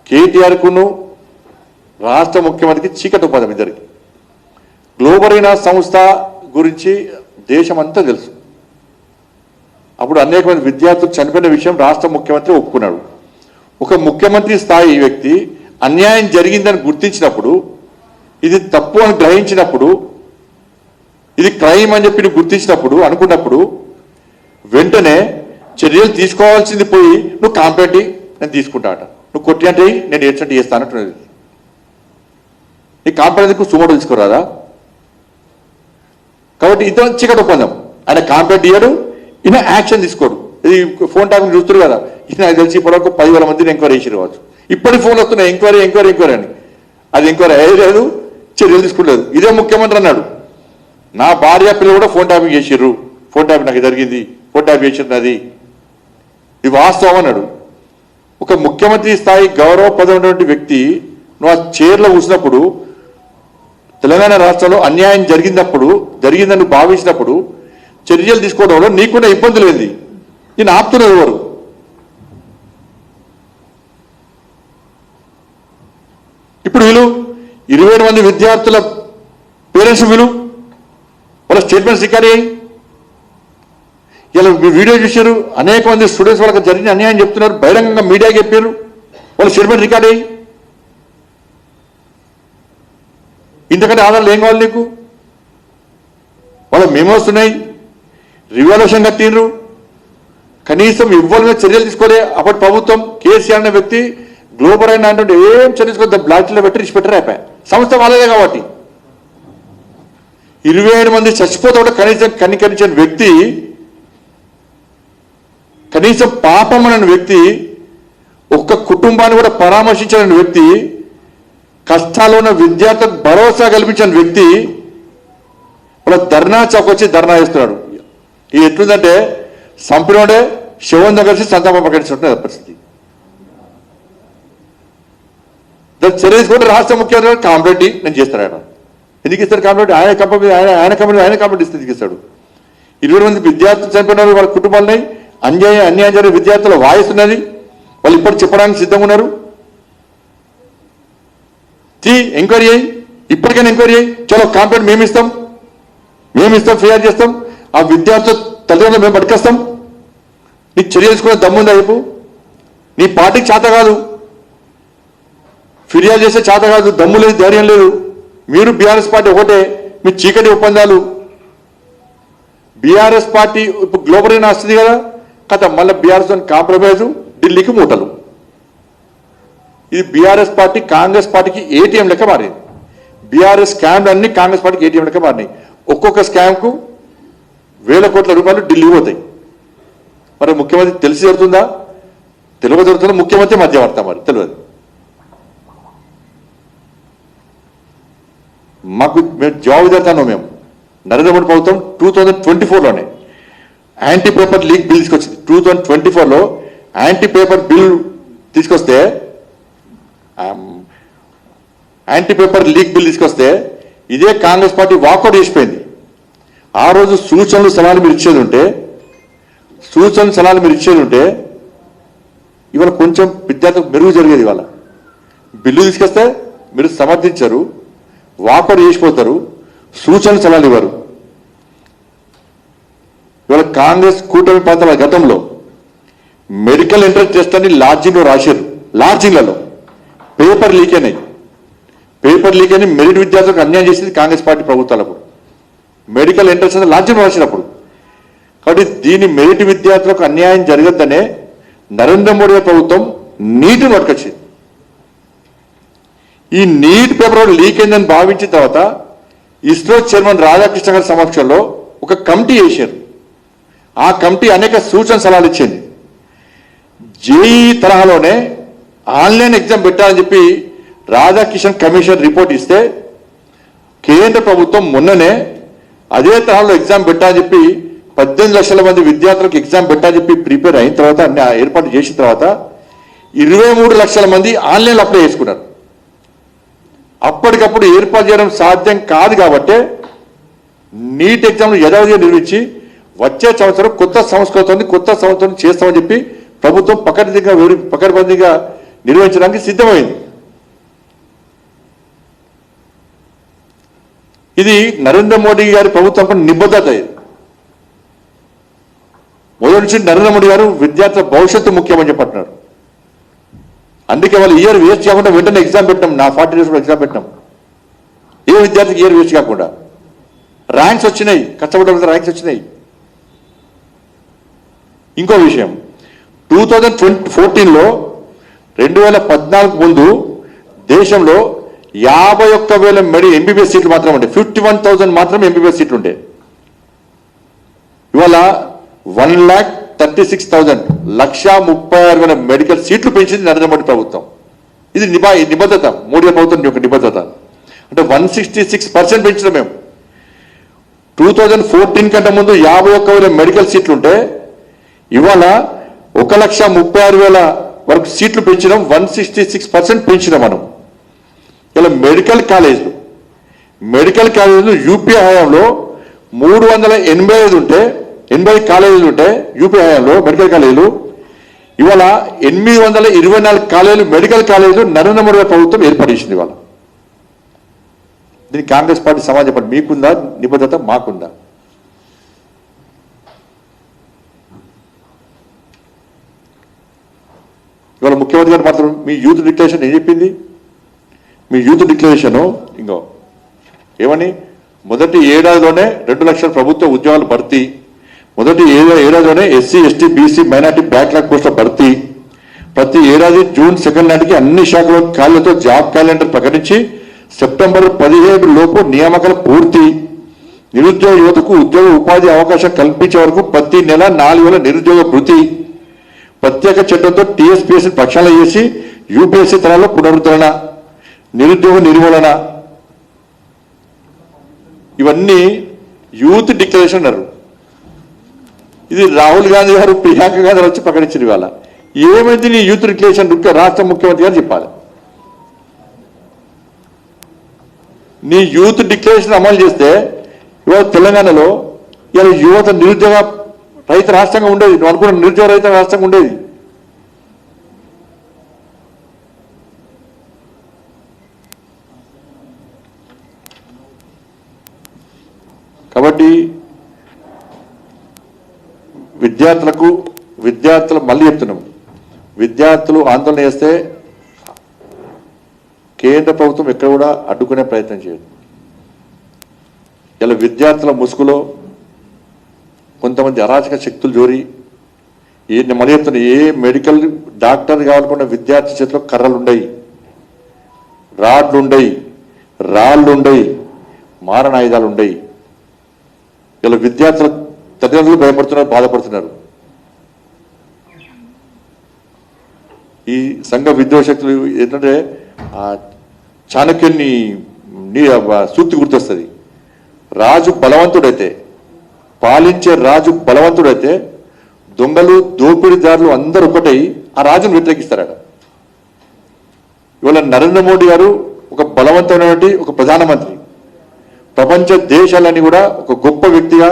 కేటీఆర్కును రాష్ట్ర ముఖ్యమంత్రికి చీకటి ఒప్పందం ఇద్దరికి. గ్లోబల్ ఇన్నర్ సంస్థ గురించి దేశం అంతా తెలుసు. అప్పుడు అనేక మంది విద్యార్థులు చనిపోయిన విషయం రాష్ట్ర ముఖ్యమంత్రి ఒప్పుకున్నాడు. ఒక ముఖ్యమంత్రి స్థాయి వ్యక్తి అన్యాయం జరిగిందని గుర్తించినప్పుడు, ఇది తప్పు అని గ్రహించినప్పుడు, ఇది క్రైమ్ అని చెప్పి గుర్తించినప్పుడు అనుకున్నప్పుడు వెంటనే చర్యలు తీసుకోవాల్సింది పోయి నువ్వు కాంపేటి నేను తీసుకుంటా అట, నువ్వు కొట్టి అంటే నేను ఏడ్చంటే చేస్తానంటున్నది. నీ కాంపేటికు సుమోడు తీసుకోరాదా? కాబట్టి ఇద్దరు చీకటి ఒప్పందం. ఆయన కాంపేట్ ఇయ్యడు, ఈయన యాక్షన్ తీసుకోడు. ఇది ఫోన్ ట్యాపింగ్ చూస్తారు కదా, ఇది నాకు తెలిసి ఇప్పటివరకు 10,000 మందిని ఎంక్వైరీ చేసి రావచ్చు. ఇప్పటి ఫోన్లు వస్తున్నాయి ఎంక్వైరీ అని. అది ఎంక్వైరీ అయ్యలేదు, చర్యలు తీసుకోలేదు. ఇదే ముఖ్యమంత్రి అన్నాడు, నా భార్య పిల్లలు కూడా ఫోన్ ట్యాపింగ్ చేసిర్రు, ఫోన్ ట్యాపింగ్ నాకు జరిగింది, ఫోన్ ట్యాపింగ్ చేసినది, ఇది వాస్తవం అన్నాడు. ఒక ముఖ్యమంత్రి స్థాయి గౌరవప్రదమైనటువంటి వ్యక్తి నువ్వు ఆ చైర్లో కూర్చున్నప్పుడు, తెలంగాణ రాష్ట్రంలో అన్యాయం జరిగిందని భావించినప్పుడు చర్యలు తీసుకోవడంలో నీకున్న ఇబ్బందులు ఏంది? నేను ఆపుతున్నది ఎవరు? ఇప్పుడు వీళ్ళు 20 మంది విద్యార్థుల పేరెంట్స్ వాళ్ళ స్టేట్మెంట్స్ రికార్డ్ అయ్యాయి. ఇలా వీడియో చూశారు, అనేక మంది స్టూడెంట్స్ వాళ్ళకి జరిగిన అన్యాయం చెప్తున్నారు, బహిరంగంగా మీడియాకి చెప్పారు, వాళ్ళ స్టేట్మెంట్ రికార్డ్ అయ్యి. ఇంతకంటే ఆధారాలు ఏం కావాలి నీకు? వాళ్ళ మెమోస్ ఉన్నాయి, రివాల్యూషన్ కట్టిండ్రు, కనీసం ఇవ్వాలనే చర్యలు తీసుకోలే. అప్పటి ప్రభుత్వం కేసీఆర్ అనే వ్యక్తి గ్లోబల్ అయినా అంటే ఏం చర్య తీసుకోవద్దు, బ్లాక్లో పెట్టి రిచిపెట్టరు అయిపోయా. సంస్థ వాళ్ళదే కాబట్టి 27 మంది చచ్చిపోతే కూడా కనీసం కనికరించిన వ్యక్తి, కనీసం పాపం అనే వ్యక్తి, ఒక్క కుటుంబాన్ని కూడా పరామర్శించిన వ్యక్తి, కష్టాల్లో ఉన్న విద్యార్థులకు భరోసా కల్పించిన వ్యక్తి వాళ్ళ ధర్నా చౌక్ వచ్చి ధర్నా చేస్తున్నాడు. ఇది ఎట్లుందంటే సంపినోడే శివంతో కలిసి సంతాపం ప్రకటించుంటుంది పరిస్థితి. దాన్ని చర్య తీసుకుంటే రాష్ట్ర ముఖ్యమంత్రి కాంప్లైంట్ నేను చేస్తాను. ఆయన ఎందుకు ఇస్తాడు కాంప్లైంట్? ఆయన కాంప్లైంట్ ఇస్తే ఎందుకు ఇస్తాడు? 20 మంది విద్యార్థులు చనిపోయినారు, వాళ్ళ కుటుంబాలని అన్యాయం జరిగిన విద్యార్థుల వాయిస్ ఉన్నది, వాళ్ళు ఇప్పుడు చెప్పడానికి సిద్ధంగా ఉన్నారు. ఎంక్వైరీ అయ్యి, ఇప్పటికైనా ఎంక్వైరీ అయ్యి, చలో కాంప్లైంట్ మేము ఇస్తాం, ఫిర్యాదు చేస్తాం, ఆ విద్యార్థుల తల్లిదండ్రులు మేము పట్టుకొస్తాం. నీకు చర్య తీసుకునే దమ్ముందా? వైపు నీ పార్టీకి చేత కాదు, ఫిర్యాదు చేస్తే చేత కాదు, దమ్ము లేదు, ధైర్యం లేదు. మీరు బీఆర్ఎస్ పార్టీ ఒకటే, మీ చీకటి ఒప్పందాలు. బీఆర్ఎస్ పార్టీ ఇప్పుడు గ్లోబల్ అయినా వస్తుంది కదా, కథ మళ్ళీ బీఆర్ఎస్ కాంప్రమైజ్, ఢిల్లీకి మూటలు. ఇది బీఆర్ఎస్ పార్టీ కాంగ్రెస్ పార్టీకి ఏటీఎం లెక్క మారింది. బీఆర్ఎస్ స్కామ్లు అన్ని కాంగ్రెస్ పార్టీకి ఏటీఎం లెక్క మారినాయి. ఒక్కొక్క స్కామ్కు 1000 కోట్ల రూపాయలు ఢిల్లీ పోతాయి. మరి ముఖ్యమంత్రి తెలిసి జరుగుతుందా? తెలియజరుగుతున్న ముఖ్యమంత్రి మధ్యవర్త మరి తెలియదు. మేము జవాబు జరుగుతాను. మేము నరేంద్ర మోడీ ప్రభుత్వం 2024లోనే యాంటీ పేపర్ లీక్ బిల్ తీసుకొచ్చింది. 2024లో యాంటీ పేపర్ బిల్ తీసుకొస్తే యాంటీ పేపర్ లీక్ బిల్ తీసుకొస్తే ఇదే కాంగ్రెస్ పార్టీ వాకౌట్ చేసిపోయింది. ఆ రోజు సూచనలు సలహాలు మీరు ఇచ్చేది ఉంటే ఇవాళ కొంచెం విద్యార్థులకు మెరుగు జరిగేది. ఇవాళ బిల్లు తీసుకొస్తే మీరు సమర్థించరు, వాకౌట్ చేసిపోతారు, సూచనలు సలహాలు ఇవ్వరు. ఇవాళ కాంగ్రెస్ కూటమి పాత్ర గతంలో మెడికల్ ఎంట్రన్స్ టెస్ట్ అని లాడ్జింగ్లో రాశారు. లాడ్జింగ్లలో పేపర్ లీక్ అయినాయి. మెరిట్ విద్యార్థులకు అన్యాయం చేసింది కాంగ్రెస్ పార్టీ ప్రభుత్వాలకు. మెడికల్ ఎంట్రన్స్ అని లాడ్జింగ్లో రాసినప్పుడు. కాబట్టి దీని మెరిట్ విద్యార్థులకు అన్యాయం జరగద్దనే నరేంద్ర మోడీ ప్రభుత్వం నీటిని పట్టుకొచ్చింది. ఈ నీట్ పేపర్ లీక్ అయిందని భావించిన తర్వాత ఇస్రో చైర్మన్ రాధాకృష్ణ గారి సమక్షంలో ఒక కమిటీ వేశారు. ఆ కమిటీ అనేక సూచన సలహాలు ఇచ్చింది. జేఈ తరహాలోనే ఆన్లైన్ ఎగ్జామ్ పెట్టాలని చెప్పి రాధాకిషన్ కమిషన్ రిపోర్ట్ ఇస్తే కేంద్ర ప్రభుత్వం మొన్ననే అదే తరహాలో ఎగ్జామ్ పెట్టాలని చెప్పి 18 లక్షల మంది విద్యార్థులకు ఎగ్జామ్ పెట్టాలని చెప్పి ప్రిపేర్ అయిన తర్వాత అన్ని ఏర్పాటు చేసిన తర్వాత 23 లక్షల మంది ఆన్లైన్లో అప్లై చేసుకున్నారు. అప్పటికప్పుడు ఏర్పాటు చేయడం సాధ్యం కాదు కాబట్టి నీట్ ఎగ్జామ్ను యథావిధిగా నిర్వహించి వచ్చే సంవత్సరం కొత్త సంవత్సరం చేస్తామని చెప్పి ప్రభుత్వం పకడ్బందీగా నిర్వహించడానికి సిద్ధమైంది. ఇది నరేంద్ర మోడీ గారి ప్రభుత్వం నిబద్ధత. మొదటి నుంచి నరేంద్ర మోడీ గారు విద్యార్థుల భవిష్యత్తు ముఖ్యమని చెప్పంటున్నారు. అందుకే వాళ్ళు ఇయర్ వేస్ట్ కాకుండా వెంటనే ఎగ్జామ్ పెట్టినాం. నా 40 డేస్ ఎగ్జామ్ పెట్టినాం. ఏ విద్యార్థికి ఇయర్ వేస్ట్ కాకుండా ర్యాంక్స్ వచ్చినాయి. కష్టపడ్డ ర్యాంక్స్ వచ్చినాయి. ఇంకో విషయం, 2014లో 2014 ముందు దేశంలో 51,000 ఎంబీబీఎస్ సీట్లు మాత్రం ఉంటాయి. 51,000 మాత్రం ఎంబీబీఎస్ సీట్లు ఉంటాయి. ఇవాళ 1,36,000 1,36,000 మెడికల్ సీట్లు పెంచింది నరేంద్ర మోడీ ప్రభుత్వం. ఇది నిబద్ధత, మోడీ ప్రభుత్వం యొక్క నిబద్ధత. అంటే 166% పెంచినాం మేము. 2014 కంటే ముందు 51,000 మెడికల్ సీట్లు ఉంటే ఇవాళ 1,36,000 వరకు సీట్లు పెంచినాం. 166% పెంచినాం మనం. ఇలా మెడికల్ కాలేజీలు యూపీ హయాంలో 385 ఉంటే 80 కాలేజీలు ఉంటే యూపీ హయాంలో మెడికల్ కాలేజీలు ఇవాళ 824 కాలేజీలు మెడికల్ కాలేజీలు నరేంద్ర మోడీ ప్రభుత్వం ఏర్పడేసింది. ఇవాళ దీనికి కాంగ్రెస్ పార్టీ సమాజం చెప్పండి, మీకుందా నిబద్ధత, మాకుందా? ఇవాళ ముఖ్యమంత్రి గారు మాత్రం మీ యూత్ డిక్లరేషన్ ఏం చెప్పింది? మీ యూత్ డిక్లరేషన్ ఇంకో ఏమని, మొదటి ఏడాదిలోనే 2 లక్షల ప్రభుత్వ ఉద్యోగాలు భర్తీ, మొదటి ఏడాదిలోనే SC ST BC minority backlog పోస్టుల భర్తీ, ప్రతి ఏడాది జూన్ 2 నాటికి అన్ని శాఖల ఖాళీలతో జాబ్ క్యాలెండర్ ప్రకటించి సెప్టెంబర్ 17 లోపు నియామకాలు పూర్తి, నిరుద్యోగ యువతకు ఉద్యోగ ఉపాధి అవకాశం కల్పించే వరకు ప్రతి నెల 4,000 నిరుద్యోగ భృతి, ప్రత్యేక చట్టంతో టీఎస్పీఎస్సీ ప్రక్షాళన చేసి యూపీఎస్సీ తరాల్లో పునరుద్ధరణ, నిరుద్యోగ నిర్మూలన. ఇవన్నీ యూత్ డిక్లరేషన్ అన్నారు. ఇది రాహుల్ గాంధీ గారు ప్రియాంక గాంధీ వచ్చి ప్రకటించారు. ఇవాళ ఏమైంది నీ యూత్ డిక్లరేషన్? రాష్ట్ర ముఖ్యమంత్రి గారు చెప్పాలి. నీ యూత్ డిక్లరేషన్ అమలు చేస్తే ఇవాళ తెలంగాణలో ఇవాళ యువత నిరుద్యోగ రహిత రాష్ట్రంగా ఉండేది. నువ్వు అనుకున్న నిరుద్యోగ రహిత రాష్ట్రంగా ఉండేది. కాబట్టి విద్యార్థులు మళ్ళీ చెప్తున్నాం, విద్యార్థులు ఆందోళన చేస్తే కేంద్ర ప్రభుత్వం ఎక్కడ కూడా అడ్డుకునే ప్రయత్నం చేయదు. ఇలా విద్యార్థుల ముసుగులో కొంతమంది అరాచక శక్తులు జోరి మళ్ళీ చెప్తున్నా, ఏ మెడికల్ డాక్టర్ కావాలనుకున్న విద్యార్థి చేతిలో కర్రలు ఉండయి, రాళ్ళు ఉండయి, మారణాయుధాలు ఉండయి. ఇలా విద్యార్థుల తల్లిదండ్రులు భయపడుతున్నారు, బాధపడుతున్నారు. ఈ సంఘ విద్రోహశక్తులు ఏంటంటే చాణక్యుని సూక్తి గుర్తొస్తుంది. రాజు బలవంతుడైతే, పాలించే రాజు బలవంతుడైతే దొంగలు దోపిడీదారులు అందరూ ఒకటై ఆ రాజును వ్యతిరేకిస్తారట. ఇవాళ నరేంద్ర మోడీ గారు ఒక బలవంతమైనటువంటి ఒక ప్రధానమంత్రి, ప్రపంచ దేశాలన్నీ కూడా ఒక గొప్ప వ్యక్తిగా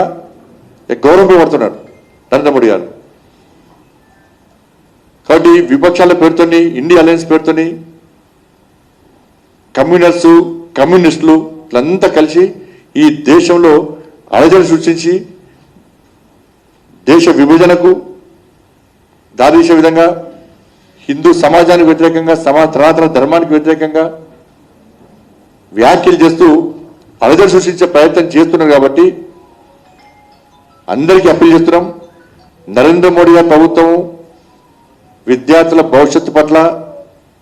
గౌరవింపబడుతున్నాడు నరేంద్ర మోడీ గారు. కాబట్టి విపక్షాల పేరుతోని, ఇండియా అలయన్స్ పేరుతోని కమ్యూనిస్టులు వీళ్ళంతా కలిసి ఈ దేశంలో అలజడి సృష్టించి దేశ విభజనకు దారితీసే విధంగా, హిందూ సమాజానికి వ్యతిరేకంగా, సనాతన ధర్మానికి వ్యతిరేకంగా వ్యాఖ్యలు చేస్తూ అలజడి సృష్టించే ప్రయత్నం చేస్తున్నారు. కాబట్టి అందరికీ అప్పీల్ చేస్తున్నాం, నరేంద్ర మోడీ గారి ప్రభుత్వం విద్యార్థుల భవిష్యత్తు పట్ల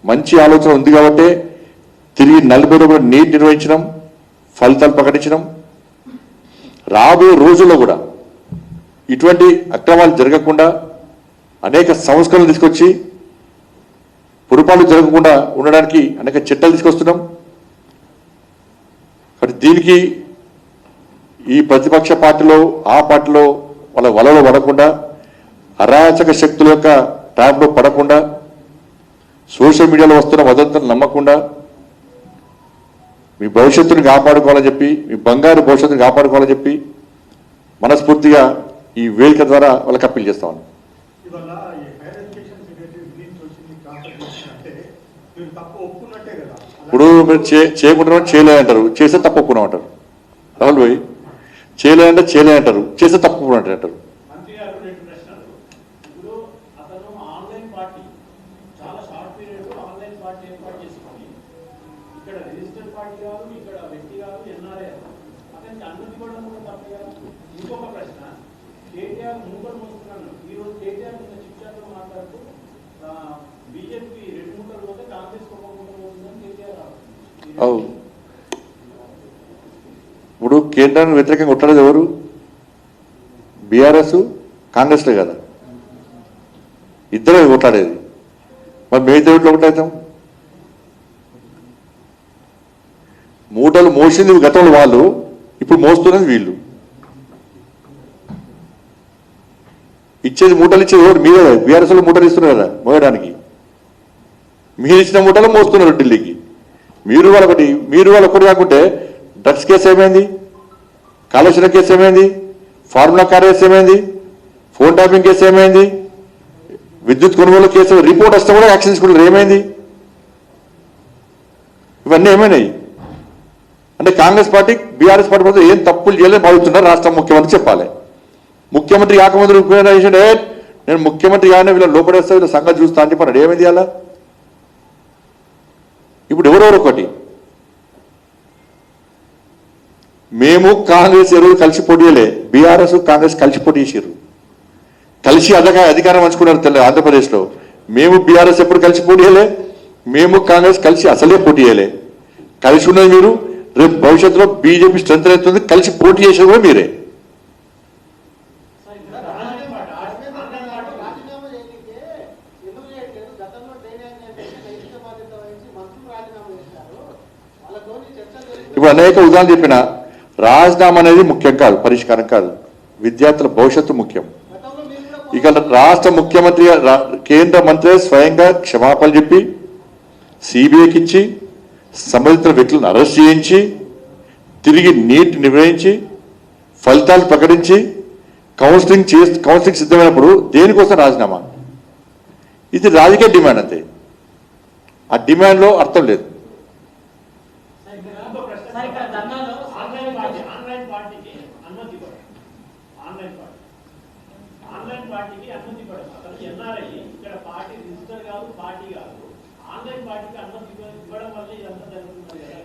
మంచి ఆలోచన ఉంది కాబట్టి తిరిగి 40 రోజులు నీట్ నిర్వహించడం, ఫలితాలు ప్రకటించడం. రాబోయే రోజుల్లో కూడా ఇటువంటి అక్రమాలు జరగకుండా అనేక సంస్కరణలు తీసుకొచ్చి పొరపాట్లు జరగకుండా ఉండడానికి అనేక చట్టాలు తీసుకొస్తున్నాం. కాబట్టి దీనికి ఈ ప్రతిపక్ష పార్టీలో ఆ పార్టీలో వాళ్ళ వలలో పడకుండా, అరాచక శక్తుల యొక్క ట్రాప్లో పడకుండా, సోషల్ మీడియాలో వస్తున్న వదంతులను నమ్మకుండా మీ భవిష్యత్తుని కాపాడుకోవాలని చెప్పి, మీ బంగారు భవిష్యత్తుని కాపాడుకోవాలని చెప్పి మనస్ఫూర్తిగా ఈ వేదిక ద్వారా వాళ్ళకి అప్పీల్ చేస్తాను. ఇప్పుడు మీరు చేయకుండా చేయలేదంటారు, చేస్తే తప్పు ఒప్పుకున్నామంటారు. రాహుల్ భాయ్, చేయలేదంటే చేయలేదంటారు, చేస్తే తప్పు ఒప్పుకున్నట్టు అంటారు. ఇప్పుడు కేంద్రానికి వ్యతిరేకంగా కొట్టలేదు ఎవరు? బీఆర్ఎస్ కాంగ్రెస్లే కదా, ఇద్దరే కొట్లాడేది. మరి మిగతా ఓట్లు ఒకటవుతాం. మూటలు మోసింది గతంలో వాళ్ళు, ఇప్పుడు మోస్తున్నది వీళ్ళు. ఇచ్చేది మూటలు ఇచ్చేది ఎవరు? మీరే. బీఆర్ఎస్ లో మూటలు ఇస్తున్నారు కదా మోయడానికి. మీరు ఇచ్చిన మూటలు మోస్తున్నారు ఢిల్లీకి. మీరు వాళ్ళొకటి కాకుంటే డ్రగ్స్ కేసు ఏమైంది? కాళేశ్వరం కేసు ఏమైంది? ఫార్ములా కార్ కేసు ఏమైంది? ఫోన్ ట్యాపింగ్ కేసు ఏమైంది? విద్యుత్ కొనుగోలు కేసు రిపోర్ట్ వస్తే కూడా యాక్షన్ తీసుకుంటారు. ఏమైంది? ఇవన్నీ ఏమైనాయి అంటే కాంగ్రెస్ పార్టీ బీఆర్ఎస్ పార్టీ మధ్య ఏం తప్పులు చేయలేదు భావిస్తున్నారు. రాష్ట్ర ముఖ్యమంత్రి చెప్పాలి. ముఖ్యమంత్రి కాకముందు నేను ముఖ్యమంత్రి కానీ వీళ్ళ లోపడేస్తా, వీళ్ళ సంగతి చూస్తా అని చెప్పాడు. ఏమైంది అలా? ఇప్పుడు ఎవరెవరు ఒకటి, మేము కాంగ్రెస్ ఎరువులు కలిసి పోటీయలే, బీఆర్ఎస్ కాంగ్రెస్ కలిసి పోటీ చేసారు, కలిసి అధికారం పంచుకున్నారు ఆంధ్రప్రదేశ్లో. మేము బీఆర్ఎస్ ఎప్పుడు కలిసి పోటీయలే, మేము కాంగ్రెస్ కలిసి అసలే పోటీ చేయలే. కలిసి ఉన్నది మీరు. రేపు భవిష్యత్తులో బీజేపీ స్ట్రెంత్ అవుతుంది, కలిసి పోటీ చేసేది కూడా మీరే. ఇప్పుడు అనేక ఉదాహరణలు చెప్పిన రాజీనామా అనేది ముఖ్యం కాదు, పరిష్కారం కాదు. విద్యార్థుల భవిష్యత్తు ముఖ్యం. ఇక రాష్ట్ర ముఖ్యమంత్రి, కేంద్ర మంత్రి స్వయంగా క్షమాపణ చెప్పి సిబిఐకి ఇచ్చి సంబంధిత వ్యక్తులను అరెస్ట్ చేయించి తిరిగి నీట్ నిర్వహించి ఫలితాలు ప్రకటించి కౌన్సిలింగ్ సిద్ధమైనప్పుడు దేనికోసం రాజీనామా? ఇది రాజకీయ డిమాండ్ అంతే. ఆ డిమాండ్లో అర్థం లేదు.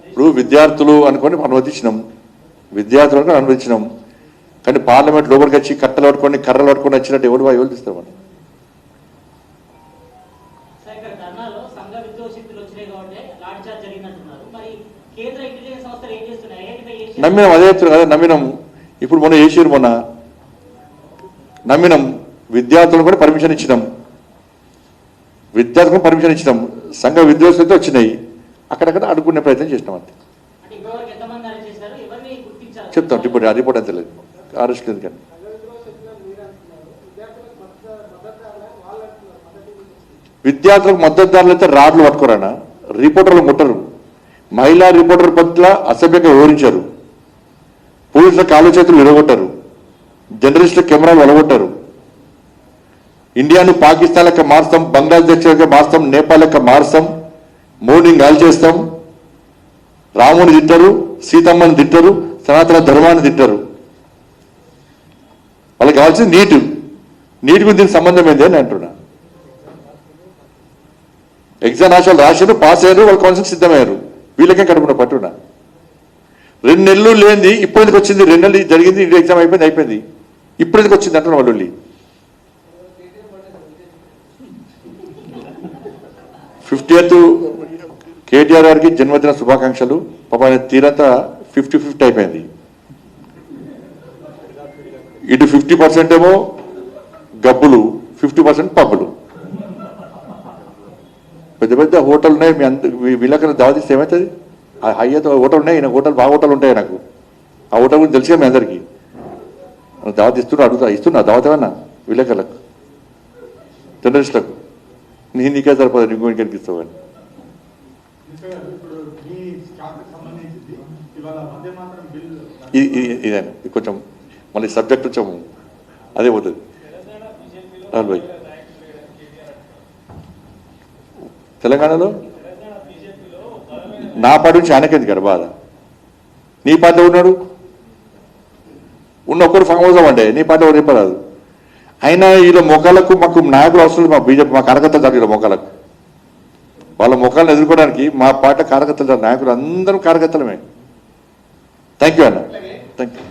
ఇప్పుడు విద్యార్థులు అనుకొని అనుమతించినాం, కానీ పార్లమెంట్ లోపలికి వచ్చి కట్టలు పట్టుకొని కర్రలు పట్టుకొని వచ్చినట్టు ఎవరు తీస్తారు మనం? నమ్మినాం, అదే చెప్తున్నారు కదా, నమ్మినాం. ఇప్పుడు మొన్న చేసారు, నమ్మినాం, విద్యార్థులను కూడా పర్మిషన్ ఇచ్చినాం. విద్యార్థులకు పర్మిషన్ ఇచ్చినాం, సంఘ విద్వేషాలతో వచ్చినాయి, అక్కడక్కడ అడుక్కునే ప్రయత్నం చేసినాం అంతే. చెప్తాం రిపోర్ట్, ఆ రిపోర్ట్ అంతే లేదు, అరెస్ట్ లేదు. కానీ విద్యార్థులకు మద్దతుదారులు అయితే రాడ్లు పట్టుకోరానా, రిపోర్టర్లు ముట్టరు, మహిళా రిపోర్టర్ పట్ల అసభ్యంగా వివరించారు, పోలీసుల కాలు చేతులు విరగొట్టారు, జర్నలిస్టుల కెమెరాలు వెలగొట్టారు, ఇండియాను పాకిస్తాన్ లెక్క మారుస్తాం, బంగ్లాదేశ్ లెక్క మారుస్తాం, నేపాల్ లెక్క మారుస్తాం, మోడీని గాలి చేస్తాం, రాముని తింటారు, సీతమ్మని తింటారు, సనాతన ధర్మాన్ని తింటారు. వాళ్ళకి కావాల్సింది నీటికి దీనికి సంబంధం ఏంది అని అంటున్నా. ఎగ్జామ్ రాశారు, రాశారు, పాస్ అయ్యారు, వాళ్ళు కౌన్సిల్ సిద్ధమయ్యారు, వీళ్ళకే కడుపున పట్టున్నా. 2 నెలలు లేనిది ఇప్పుడు ఎందుకు వచ్చింది? 2 నెలలు జరిగింది, ఎగ్జామ్ అయిపోయింది, ఇప్పుడు ఎందుకు వచ్చింది అంటున్నా వాళ్ళు. 50th కేటీఆర్ గారికి జన్మదిన శుభాకాంక్షలు. పాప ఆయన తీరంతా 50-50 అయిపోయింది. ఇటు 50% ఏమో గబ్బులు, 50% పబ్బులు. పెద్ద పెద్ద హోటల్ ఉన్నాయి, వీళ్ళకన్నా దావతిస్తే ఏమవుతుంది? హైయత్ హోటల్ ఉన్నాయి, హోటల్ బాగా హోటల్ ఉంటాయి నాకు, ఆ హోటల్ గురించి తెలిసిగా మీ అందరికీ. దావత్ ఇస్తున్నా దావత్ ఏమన్నా విలేకరులకు, జర్నలిస్టులకు. నీకే సరిపోదు, నీకు కనిపిస్తావు అని. ఇదే కొంచెం మళ్ళీ సబ్జెక్ట్ కొంచెం అదే పోతుంది. రాహుల్ భాయ్, తెలంగాణలో నా పార్టీ నుంచి ఆయనకేంది కదా బాధ? నీ పార్టీలో ఉన్నాడు, ఉన్న ఒక్కరు ఫామ్ హౌస్ అవ్వండి, నీ పార్టీలో రేపరాదు. అయినా వీళ్ళ మొక్కలకు మాకు నాయకులు అవసరం, మా బీజేపీ మా కార్యకర్తలు చాలు. వీళ్ళ మొక్కలకు, వాళ్ళ మొక్కలను ఎదుర్కోవడానికి మా పార్టీ కార్యకర్తలు చాలు, నాయకులు అందరూ కార్యకర్తలమే. థ్యాంక్ యూ అన్న, థ్యాంక్ యూ.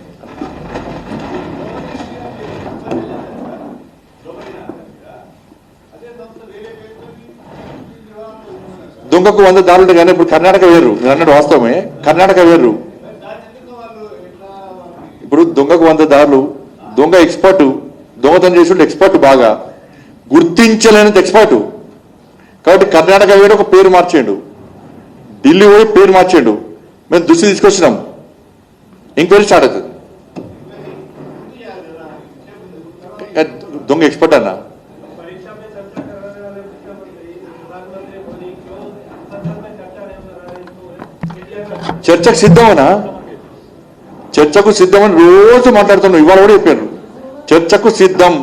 దొంగకు 100 దారులు కానీ ఇప్పుడు కర్ణాటక వేరు, మీరు అన్నట్టు వాస్తవమే, కర్ణాటక వేరు. ఇప్పుడు దొంగకు 100 దారులు, దొంగ ఎక్స్పర్ట్, దొంగతనం చేసి ఎక్స్పర్ట్, బాగా గుర్తించలేనంత ఎక్స్పర్ట్. కాబట్టి కర్ణాటక వేరు ఒక పేరు మార్చేయండు, ఢిల్లీ పోయి పేరు మార్చేయండు, మేము దృష్టి తీసుకొచ్చినాం, ఎంక్వైరీ స్టార్ట్ అవుతుంది. దొంగ ఎక్స్పర్ట్ అన్న. చర్చకు సిద్ధమనా? చర్చకు సిద్ధమని రోజు మాట్లాడుతున్నాం, ఇవాళ కూడా చెప్పారు చర్చకు సిద్ధం.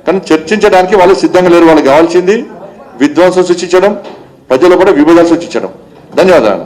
కానీ చర్చించడానికి వాళ్ళు సిద్ధంగా లేరు. వాళ్ళకి కావాల్సింది విధ్వంసం సృష్టించడం, ప్రజలు కూడా విభేదాలు సృష్టించడం. ధన్యవాదాలు.